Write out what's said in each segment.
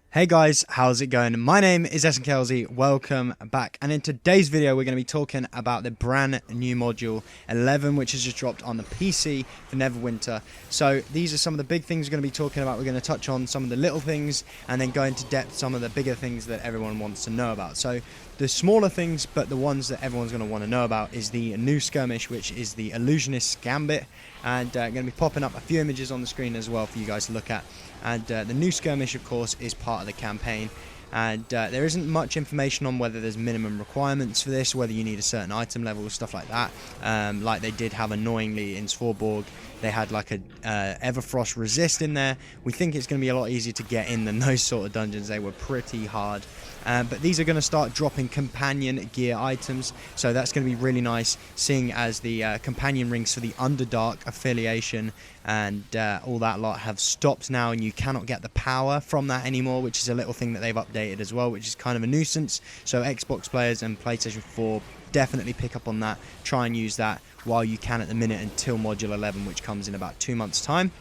Hey guys, how's it going? My name is Elzy. Welcome back. And in today's video, we're going to be talking about the brand new module 11, which has just dropped on the PC for Neverwinter. So these are some of the big things we're going to be talking about. We're going to touch on some of the little things and then go into depth some of the bigger things that everyone wants to know about. So the smaller things, but the ones that everyone's going to want to know about, is the new Skirmish, which is the Illusionist's Gambit. And going to be popping up a few images on the screen as well for you guys to look at. And the new Skirmish, of course, is part of the campaign. And there isn't much information on whether there's minimum requirements for this, whether you need a certain item level, stuff like that. Like they did have annoyingly in Svorborg. They had like a Everfrost resist in there. We think it's going to be a lot easier to get in than those sort of dungeons. They were pretty hard. But these are going to start dropping companion gear items, so that's going to be really nice, seeing as the companion rings for the Underdark affiliation and all that lot have stopped now, and you cannot get the power from that anymore, which is a little thing that they've updated as well, which is kind of a nuisance. So Xbox players and PlayStation 4 definitely pick up on that. Try and use that while you can at the minute until Module 11, which comes in about 2 months' time.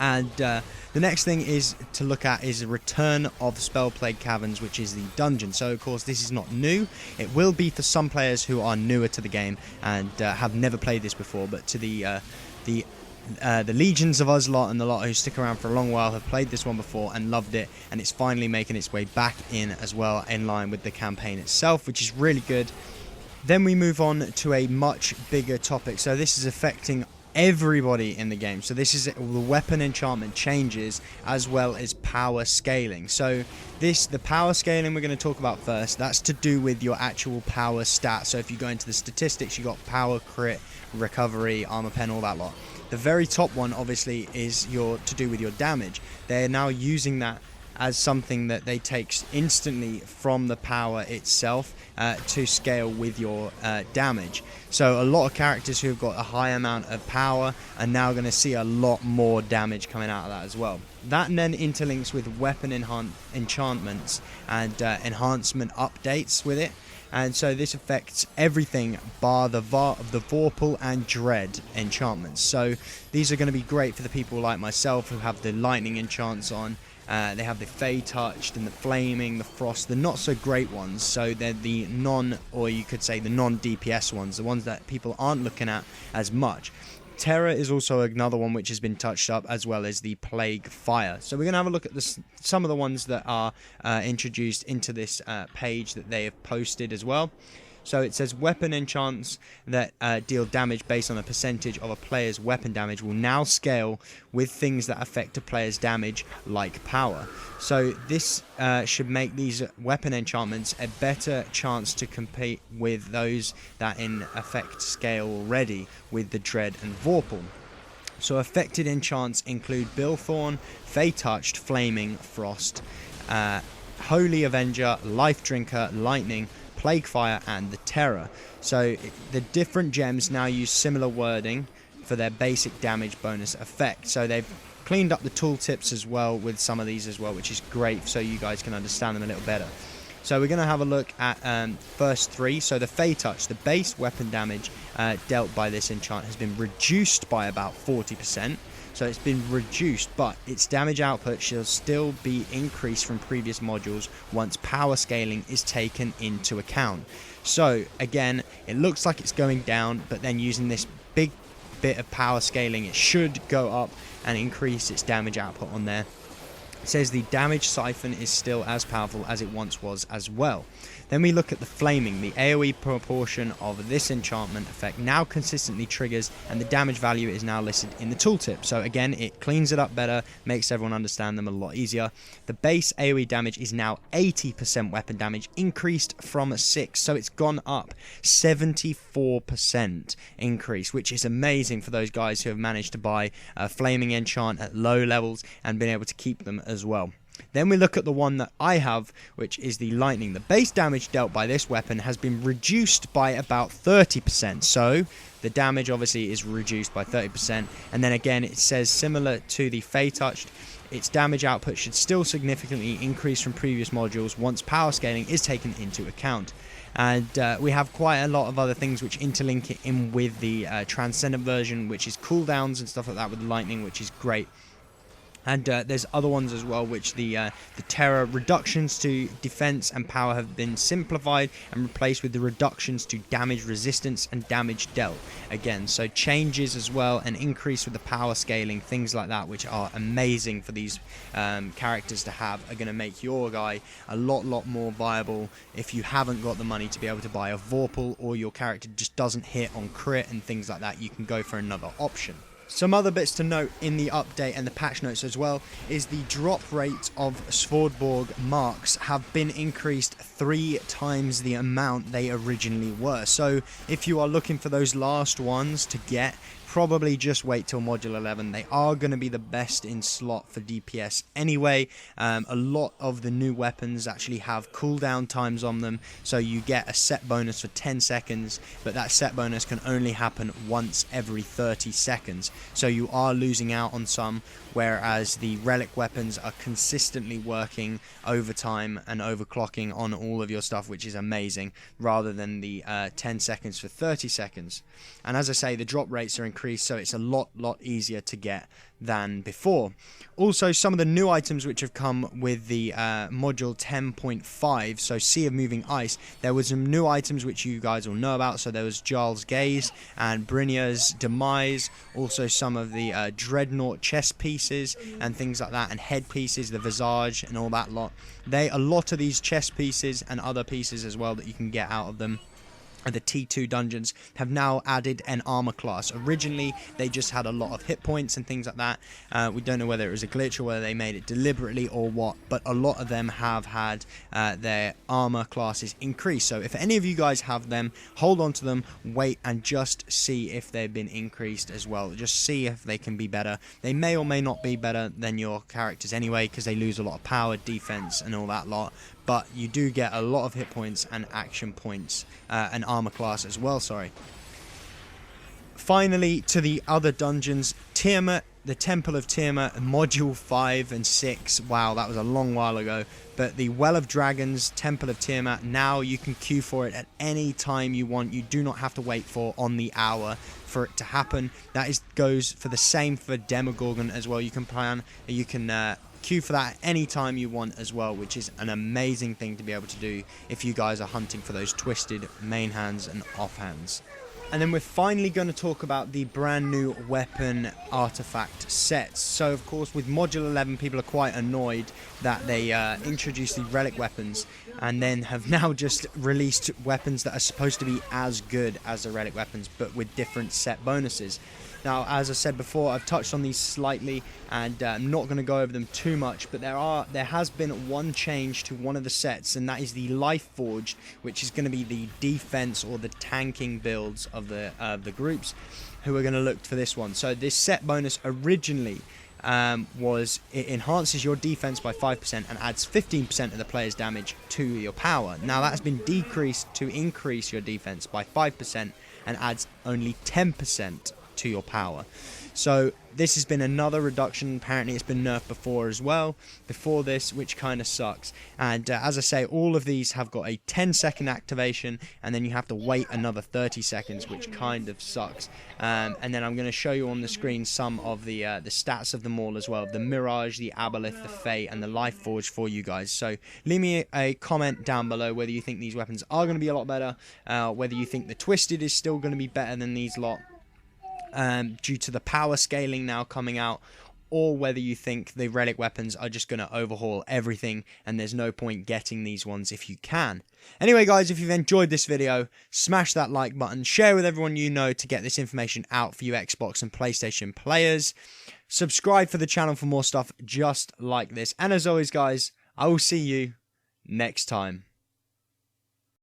And the next thing is to look at is a return of Spellplague Caverns, which is the dungeon. So of course this is not new. It will be for some players who are newer to the game and have never played this before, but to the legions of us lot and the lot who stick around for a long while have played this one before and loved it, and it's finally making its way back in as well, in line with the campaign itself, which is really good. Then we move on to a much bigger topic. So this is affecting everybody in the game. So this is the weapon enchantment changes as well as power scaling. So the power scaling we're going to talk about first. That's to do with your actual power stat. So if you go into the statistics, you got power, crit, recovery, armor pen, all that lot. The very top one obviously is to do with your damage. They're now using that as something that they take instantly from the power itself to scale with your damage. So a lot of characters who have got a high amount of power are now going to see a lot more damage coming out of that as well. That then interlinks with weapon enchantments and enhancement updates with it. And so this affects everything bar the Vorpal and Dread enchantments. So these are going to be great for the people like myself who have the lightning enchants on. They have the Fey Touched and the Flaming, the Frost, the not so great ones. So they're the or you could say the non-DPS ones, the ones that people aren't looking at as much. Terror is also another one which has been touched up, as well as the Plague Fire. So we're going to have a look at some of the ones that are introduced into this page that they have posted as well. So it says weapon enchants that deal damage based on a percentage of a player's weapon damage will now scale with things that affect a player's damage, like power. So this should make these weapon enchantments a better chance to compete with those that in effect scale already with the Dread and Vorpal. So affected enchants include Billthorn, Fey Touched, Flaming, Frost, Holy Avenger, Life Drinker, Lightning, Plague Fire, and the Terror. So the different gems now use similar wording for their basic damage bonus effect. So they've cleaned up the tooltips as well with some of these as well, which is great, so you guys can understand them a little better. So we're going to have a look at first three. So the Fey Touch, the base weapon damage dealt by this enchant has been reduced by about 40%. So it's been reduced, but its damage output shall still be increased from previous modules once power scaling is taken into account. So again, it looks like it's going down, but then using this big bit of power scaling, it should go up and increase its damage output on there. It says the damage siphon is still as powerful as it once was as well. Then we look at the Flaming. The AoE proportion of this enchantment effect now consistently triggers, and the damage value is now listed in the tooltip. So again, it cleans it up better, makes everyone understand them a lot easier. The base AoE damage is now 80% weapon damage, increased from 6, so it's gone up 74% increase, which is amazing for those guys who have managed to buy a Flaming enchant at low levels and been able to keep them as well. Then we look at the one that I have, which is the Lightning. The base damage dealt by this weapon has been reduced by about 30%. So the damage obviously is reduced by 30%. And then again, it says similar to the Fey Touched, its damage output should still significantly increase from previous modules once power scaling is taken into account. And we have quite a lot of other things which interlink it in with the Transcendent version, which is cooldowns and stuff like that with Lightning, which is great. And there's other ones as well, which the terror reductions to defense and power have been simplified and replaced with the reductions to damage resistance and damage dealt. Again, so changes as well, and increase with the power scaling, things like that, which are amazing for these characters to have, are going to make your guy a lot more viable if you haven't got the money to be able to buy a Vorpal, or your character just doesn't hit on crit and things like that. You can go for another option. Some other bits to note in the update and the patch notes as well is the drop rate of Svorborg marks have been increased 3 times the amount they originally were. So if you are looking for those last ones to get, probably just wait till Module 11. They are going to be the best in slot for DPS anyway. A lot of the new weapons actually have cooldown times on them, so you get a set bonus for 10 seconds, but that set bonus can only happen once every 30 seconds. So you are losing out on some, whereas the relic weapons are consistently working overtime and overclocking on all of your stuff, which is amazing, rather than the 10 seconds for 30 seconds. And as I say, the drop rates are increased, so it's a lot easier to get than before. Also, some of the new items which have come with the module 10.5, so Sea of Moving Ice, there was some new items which you guys will know about. So there was Jarl's Gaze and Brynjar's Demise, also some of the Dreadnought chest pieces and things like that, and head pieces, the Visage and all that lot. A lot of these chest pieces and other pieces as well that you can get out of them, the T2 dungeons, have now added an armor class. Originally they just had a lot of hit points and things like that. We don't know whether it was a glitch or whether they made it deliberately or what, but a lot of them have had their armor classes increased. So if any of you guys have them, hold on to them, wait and just see if they've been increased as well. Just see if they can be better. They may or may not be better than your characters anyway, because they lose a lot of power, defense and all that lot, but you do get a lot of hit points and action points, and armor class as well, sorry. Finally, to the other dungeons, Tiamat, the Temple of Tiamat, Module 5 and 6, wow, that was a long while ago, but the Well of Dragons, Temple of Tiamat, now you can queue for it at any time you want. You do not have to wait for on the hour for it to happen. That goes for the same for Demogorgon as well. You can queue for that any time you want as well, which is an amazing thing to be able to do if you guys are hunting for those twisted main hands and off hands. And then we're finally going to talk about the brand new weapon artifact sets. So of course with Module 11 people are quite annoyed that they introduced the relic weapons and then have now just released weapons that are supposed to be as good as the relic weapons but with different set bonuses. Now, as I said before, I've touched on these slightly, and I'm not going to go over them too much, but there has been one change to one of the sets, and that is the Life Forged, which is going to be the defense or the tanking builds of the groups who are going to look for this one. So this set bonus originally it enhances your defense by 5% and adds 15% of the player's damage to your power. Now that has been decreased to increase your defense by 5% and adds only 10% to your power. So this has been another reduction. Apparently it's been nerfed before as well, before this, which kind of sucks. And as I say, all of these have got a 10-second activation, and then you have to wait another 30 seconds, which kind of sucks. And then I'm going to show you on the screen some of the stats of them all as well. The Mirage, the Aboleth, the Fate, and the Life Forge for you guys. So leave me a comment down below whether you think these weapons are going to be a lot better, whether you think the Twisted is still going to be better than these lot, due to the power scaling now coming out, or whether you think the relic weapons are just going to overhaul everything and there's no point getting these ones if you can. Anyway guys, if you've enjoyed this video, smash that like button, share with everyone you know to get this information out for you Xbox and PlayStation players. Subscribe for the channel for more stuff just like this. And as always guys, I will see you next time.